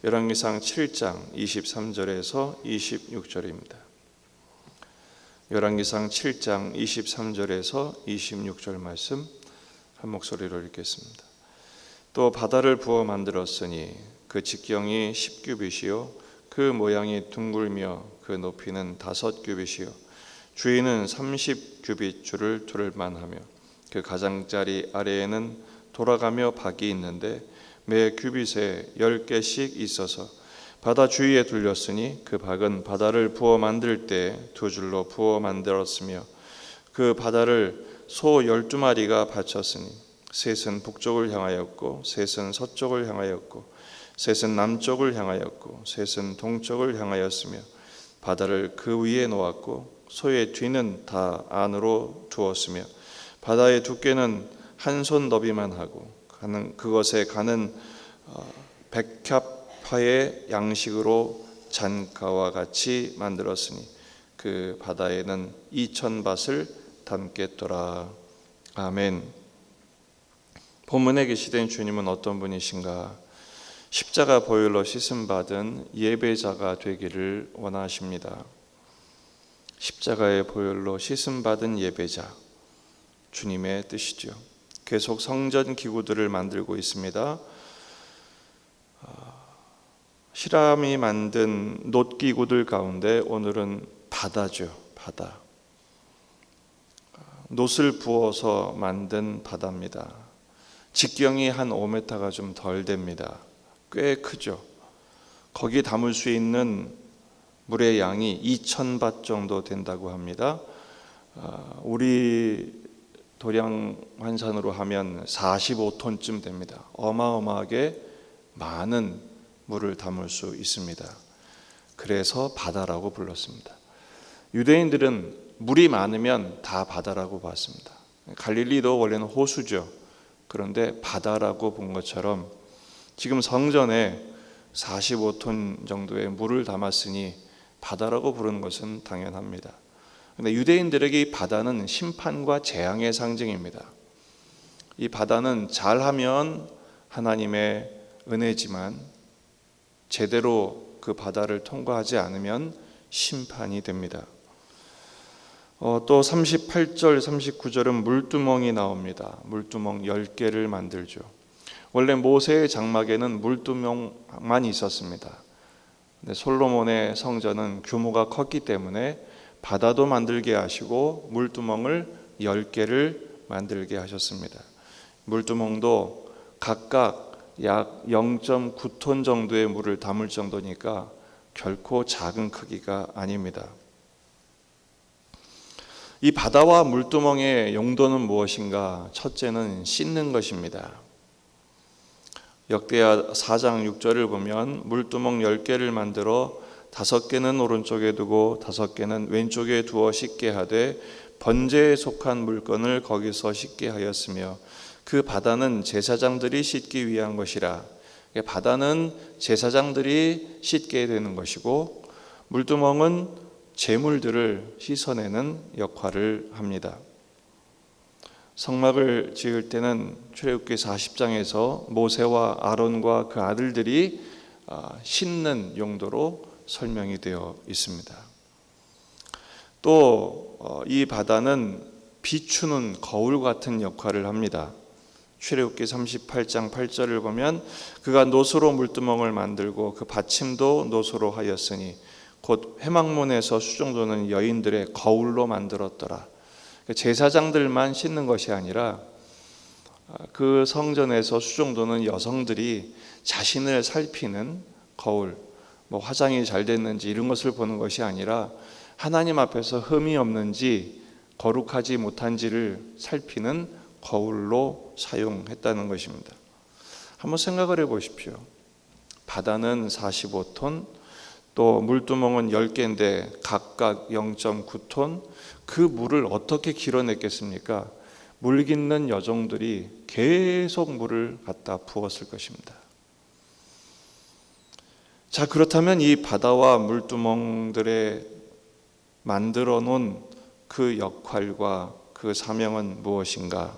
열왕기상 7장 23절에서 26절입니다. 열왕기상 7장 23절에서 26절 말씀 한 목소리로 읽겠습니다. 또 바다를 부어 만들었으니 그 직경이 10규빗이요 그 모양이 둥글며 그 높이는 5규빗이요 주위는 30규빗 줄을 둘 만하며 그 가장자리 아래에는 돌아가며 박이 있는데 매 규빗에 10개씩 있어서 바다 주위에 둘렸으니 그 박은 바다를 부어 만들 때 2줄로 부어 만들었으며 그 바다를 소 12마리가 바쳤으니 셋은 북쪽을 향하였고 셋은 서쪽을 향하였고 셋은 남쪽을 향하였고 셋은 동쪽을 향하였으며 바다를 그 위에 놓았고 소의 뒤는 다 안으로 두었으며 바다의 두께는 한 손 너비만 하고 그것에 가는 백합화의 양식으로 잔가와 같이 만들었으니 그 바다에는 2000밭을 담겠더라. 아멘. 본문에 계시된 주님은 어떤 분이신가? 십자가 보혈로 씻음 받은 예배자가 되기를 원하십니다. 십자가의 보혈로 씻음 받은 예배자, 주님의 뜻이죠. 계속 성전 기구들을 만들고 있습니다. 히람이 만든 놋기구들 가운데 오늘은 바다죠. 바다. 놋을 부어서 만든 바다입니다. 직경이 한 5m가 좀 덜 됩니다. 꽤 크죠. 거기 담을 수 있는 물의 양이 2000밭 정도 된다고 합니다. 우리 도량 환산으로 하면 45톤쯤 됩니다. 어마어마하게 많은 물을 담을 수 있습니다. 그래서 바다라고 불렀습니다. 유대인들은 물이 많으면 다 바다라고 봤습니다. 갈릴리도 원래는 호수죠. 그런데 바다라고 본 것처럼 지금 성전에 45톤 정도의 물을 담았으니 바다라고 부르는 것은 당연합니다. 그런데 유대인들에게 이 바다는 심판과 재앙의 상징입니다. 이 바다는 잘하면 하나님의 은혜지만 제대로 그 바다를 통과하지 않으면 심판이 됩니다. 또 38절, 39절은 물두멍이 나옵니다. 물두멍 10개를 만들죠. 원래 모세의 장막에는 물두멍만 있었습니다. 근데 솔로몬의 성전은 규모가 컸기 때문에 바다도 만들게 하시고 물두멍을 10개를 만들게 하셨습니다. 물두멍도 각각 약 0.9톤 정도의 물을 담을 정도니까 결코 작은 크기가 아닙니다. 이 바다와 물두멍의 용도는 무엇인가? 첫째는 씻는 것입니다. 역대하 4장 6절을 보면 물두멍 10개를 만들어 5개는 오른쪽에 두고 5개는 왼쪽에 두어 씻게 하되 번제에 속한 물건을 거기서 씻게 하였으며 그 바다는 제사장들이 씻기 위한 것이라. 바다는 제사장들이 씻게 되는 것이고 물두멍은 제물들을 씻어내는 역할을 합니다. 성막을 지을 때는 출애굽기 40장에서 모세와 아론과 그 아들들이 씻는 용도로 설명이 되어 있습니다. 또 이 바다는 비추는 거울 같은 역할을 합니다. 출애굽기 38장 8절을 보면 그가 놋으로 물두멍을 만들고 그 받침도 놋으로 하였으니 곧 회막문에서 수종도는 여인들의 거울로 만들었더라. 제사장들만 씻는 것이 아니라 그 성전에서 수종도는 여성들이 자신을 살피는 거울, 화장이 잘 됐는지 이런 것을 보는 것이 아니라 하나님 앞에서 흠이 없는지 거룩하지 못한지를 살피는 거울로 사용했다는 것입니다. 한번 생각을 해보십시오. 바다는 45톤, 또 물두멍은 10개인데 각각 0.9톤, 그 물을 어떻게 길어냈겠습니까? 물 깃는 여종들이 계속 물을 갖다 부었을 것입니다. 자, 그렇다면 이 바다와 물두멍들의 만들어 놓은 그 역할과 그 사명은 무엇인가?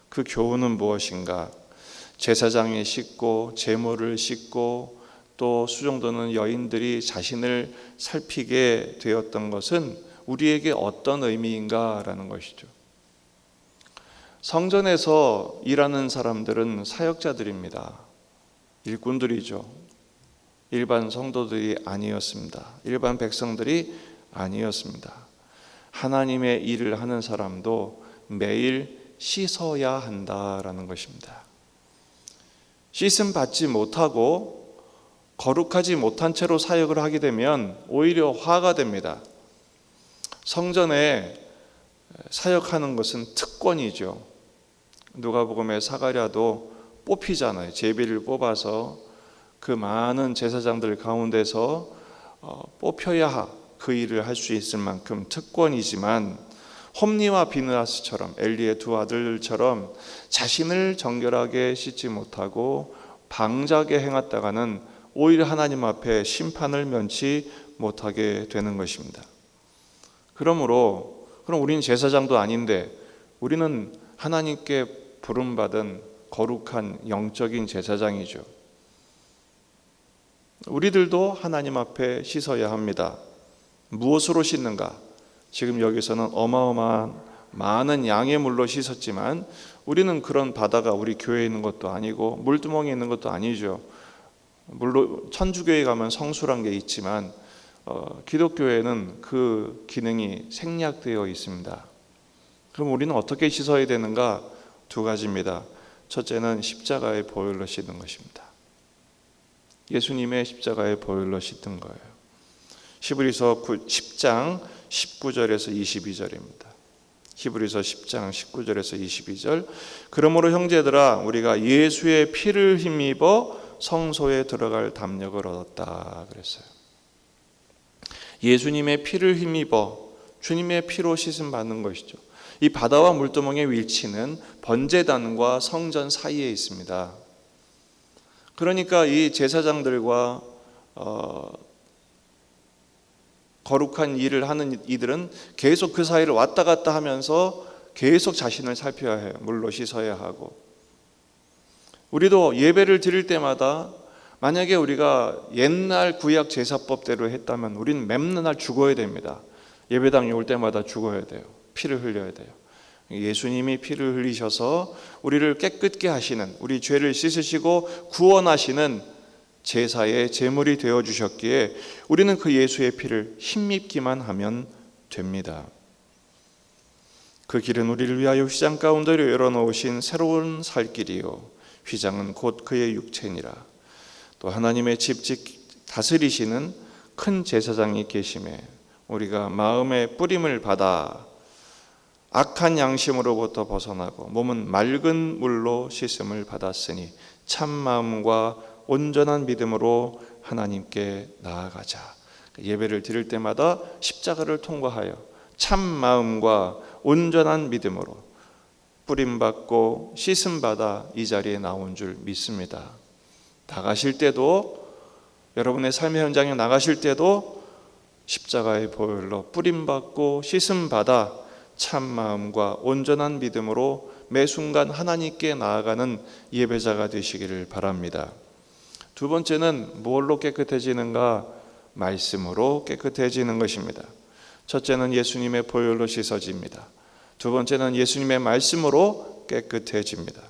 그 교훈은 무엇인가? 제사장이 씻고 제물을 씻고 또 수종도는 여인들이 자신을 살피게 되었던 것은 우리에게 어떤 의미인가라는 것이죠. 성전에서 일하는 사람들은 사역자들입니다. 일꾼들이죠. 일반 성도들이 아니었습니다. 일반 백성들이 아니었습니다. 하나님의 일을 하는 사람도 매일 씻어야 한다라는 것입니다. 씻음 받지 못하고 거룩하지 못한 채로 사역을 하게 되면 오히려 화가 됩니다. 성전에 사역하는 것은 특권이죠. 누가복음의 사가랴도 뽑히잖아요. 제비를 뽑아서 그 많은 제사장들 가운데서 뽑혀야 그 일을 할 수 있을 만큼 특권이지만, 홈니와 비느하스처럼, 엘리의 두 아들처럼 자신을 정결하게 씻지 못하고 방자하게 행했다가는 오히려 하나님 앞에 심판을 면치 못하게 되는 것입니다. 그럼 우리는 제사장도 아닌데 우리는 하나님께 부름받은 거룩한 영적인 제사장이죠. 우리들도 하나님 앞에 씻어야 합니다. 무엇으로 씻는가? 지금 여기서는 어마어마한 많은 양의 물로 씻었지만 우리는 그런 바다가 우리 교회에 있는 것도 아니고 물두멍에 있는 것도 아니죠. 물론 천주교에 가면 성수란 게 있지만 기독교에는 그 기능이 생략되어 있습니다. 그럼 우리는 어떻게 씻어야 되는가? 두 가지입니다. 첫째는 십자가의 보혈로 씻는 것입니다. 예수님의 십자가의 보혈로 씻은 거예요. 히브리서 10장 19절에서 22절입니다. 히브리서 10장 19절에서 22절. 그러므로 형제들아, 우리가 예수의 피를 힘입어 성소에 들어갈 담력을 얻었다 그랬어요. 예수님의 피를 힘입어 주님의 피로 씻음 받는 것이죠. 이 바다와 물두멍의 위치는 번제단과 성전 사이에 있습니다. 그러니까 이 제사장들과 거룩한 일을 하는 이들은 계속 그 사이를 왔다 갔다 하면서 계속 자신을 살펴야 해요. 물로 씻어야 하고. 우리도 예배를 드릴 때마다 만약에 우리가 옛날 구약 제사법대로 했다면 우리는 맨날 죽어야 됩니다. 예배당에 올 때마다 죽어야 돼요. 피를 흘려야 돼요. 예수님이 피를 흘리셔서 우리를 깨끗게 하시는, 우리 죄를 씻으시고 구원하시는 제사의 제물이 되어주셨기에 우리는 그 예수의 피를 힘입기만 하면 됩니다. 그 길은 우리를 위하여 휘장 가운데로 열어놓으신 새로운 살 길이요, 휘장은 곧 그의 육체니라. 또 하나님의 집 다스리시는 큰 제사장이 계심에 우리가 마음의 뿌림을 받아 악한 양심으로부터 벗어나고 몸은 맑은 물로 씻음을 받았으니 참 마음과 온전한 믿음으로 하나님께 나아가자. 예배를 드릴 때마다 십자가를 통과하여 참 마음과 온전한 믿음으로 뿌림받고 씻음받아 이 자리에 나온 줄 믿습니다. 나가실 때도, 여러분의 삶의 현장에 나가실 때도 십자가의 보혈로 뿌림받고 씻음받아 참 마음과 온전한 믿음으로 매 순간 하나님께 나아가는 예배자가 되시기를 바랍니다. 두 번째는 뭘로 깨끗해지는가? 말씀으로 깨끗해지는 것입니다. 첫째는 예수님의 보혈로 씻어집니다. 두 번째는 예수님의 말씀으로 깨끗해집니다.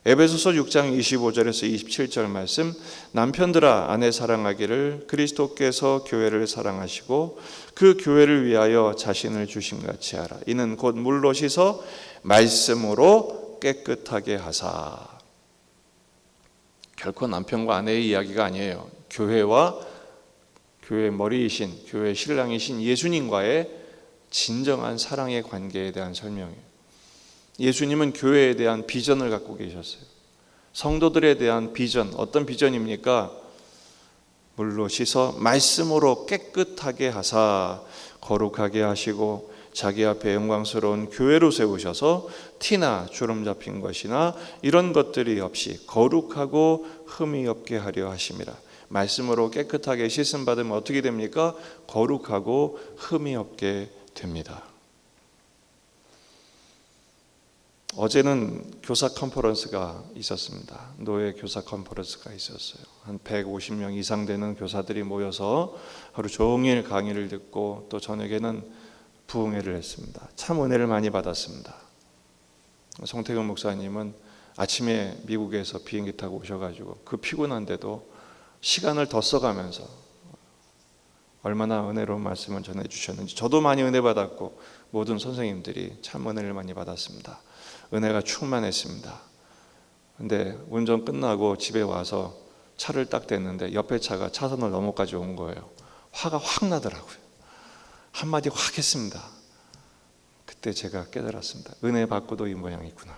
에베소서 6장 25절에서 27절 말씀, 남편들아 아내 사랑하기를 그리스도께서 교회를 사랑하시고 그 교회를 위하여 자신을 주심같이 하라. 이는 곧 물로 씻어 말씀으로 깨끗하게 하사. 결코 남편과 아내의 이야기가 아니에요. 교회와 교회의 머리이신, 교회의 신랑이신 예수님과의 진정한 사랑의 관계에 대한 설명이에요. 예수님은 교회에 대한 비전을 갖고 계셨어요. 성도들에 대한 비전, 어떤 비전입니까? 물로 씻어 말씀으로 깨끗하게 하사 거룩하게 하시고 자기 앞에 영광스러운 교회로 세우셔서 티나 주름 잡힌 것이나 이런 것들이 없이 거룩하고 흠이 없게 하려 하심이라. 말씀으로 깨끗하게 씻음 받으면 어떻게 됩니까? 거룩하고 흠이 없게 됩니다. 어제는 교사 컨퍼런스가 있었습니다. 노예 교사 컨퍼런스가 있었어요. 한 150명 이상 되는 교사들이 모여서 하루 종일 강의를 듣고 또 저녁에는 부흥회를 했습니다. 참 은혜를 많이 받았습니다. 송태근 목사님은 아침에 미국에서 비행기 타고 오셔가지고 그 피곤한데도 시간을 더 써가면서 얼마나 은혜로운 말씀을 전해주셨는지 저도 많이 은혜 받았고 모든 선생님들이 참 은혜를 많이 받았습니다. 은혜가 충만했습니다. 근데 운전 끝나고 집에 와서 차를 딱 댔는데 옆에 차가 차선을 넘어까지 온 거예요. 화가 확 나더라고요. 한마디 확 했습니다. 그때 제가 깨달았습니다. 은혜 받고도 이 모양이구나.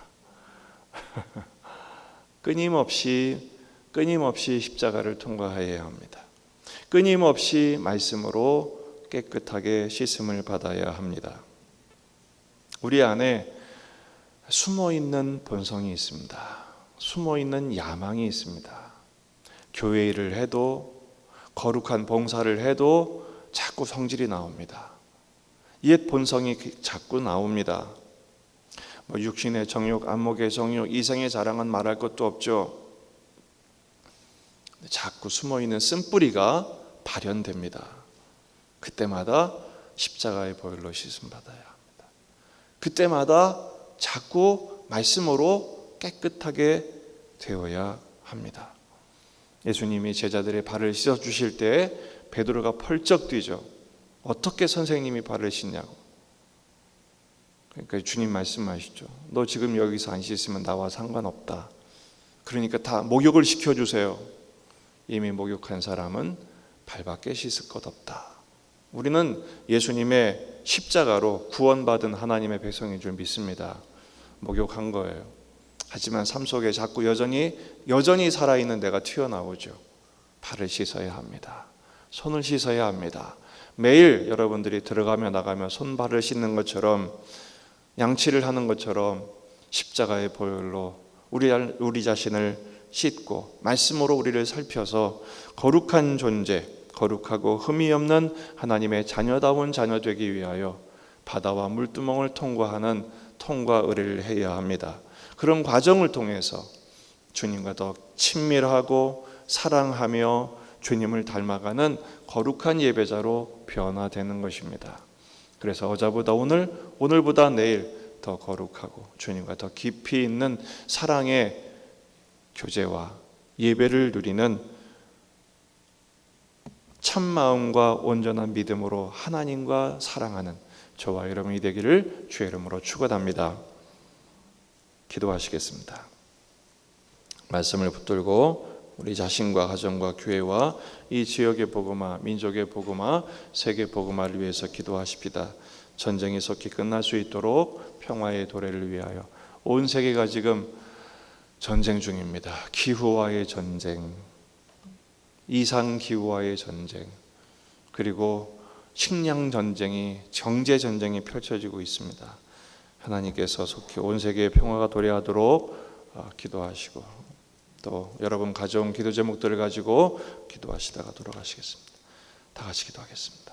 끊임없이 십자가를 통과해야 합니다. 끊임없이 말씀으로 깨끗하게 씻음을 받아야 합니다. 우리 안에 숨어있는 본성이 있습니다. 숨어있는 야망이 있습니다. 교회 일을 해도 거룩한 봉사를 해도 자꾸 성질이 나옵니다. 옛 본성이 자꾸 나옵니다. 육신의 정욕, 안목의 정욕, 이생의 자랑은 말할 것도 없죠. 자꾸 숨어있는 쓴뿌리가 발현됩니다. 그때마다 십자가의 보혈로 씻음받아야 합니다. 그때마다 자꾸 말씀으로 깨끗하게 되어야 합니다. 예수님이 제자들의 발을 씻어주실 때 베드로가 펄쩍 뛰죠. 어떻게 선생님이 발을 씻냐고. 그러니까 주님 말씀하시죠. 너 지금 여기서 안 씻으면 나와 상관없다. 그러니까 다 목욕을 시켜주세요. 이미 목욕한 사람은 발밖에 씻을 것 없다. 우리는 예수님의 십자가로 구원받은 하나님의 백성인 줄 믿습니다. 목욕한 거예요. 하지만 삶 속에 자꾸 여전히 살아있는 내가 튀어나오죠. 발을 씻어야 합니다. 손을 씻어야 합니다. 매일 여러분들이 들어가며 나가며 손발을 씻는 것처럼 양치를 하는 것처럼 십자가의 보혈로 우리 자신을 씻고 말씀으로 우리를 살펴서 거룩한 존재, 거룩하고 흠이 없는 하나님의 자녀다운 자녀 되기 위하여 바다와 물두멍을 통과하는 통과 의례를 해야 합니다. 그런 과정을 통해서 주님과 더 친밀하고 사랑하며 주님을 닮아가는 거룩한 예배자로 변화되는 것입니다. 그래서 어제보다 오늘보다 내일 더 거룩하고 주님과 더 깊이 있는 사랑의 교제와 예배를 누리는 참마음과 온전한 믿음으로 하나님과 사랑하는 저와 여러분이 되기를 주의 이름으로 축원합니다. 기도하시겠습니다. 말씀을 붙들고 우리 자신과 가정과 교회와 이 지역의 복음화, 민족의 복음화, 세계 복음화를 위해서 기도하십시다. 전쟁이 속히 끝날 수 있도록 평화의 도래를 위하여 온 세계가 지금 전쟁 중입니다. 기후와의 전쟁, 이상기후와의 전쟁, 그리고 식량 전쟁이, 경제 전쟁이 펼쳐지고 있습니다. 하나님께서 속히 온 세계의 평화가 도래하도록 기도하시고 또 여러분 가져온 기도 제목들을 가지고 기도하시다가 돌아가시겠습니다. 다 같이 기도하겠습니다.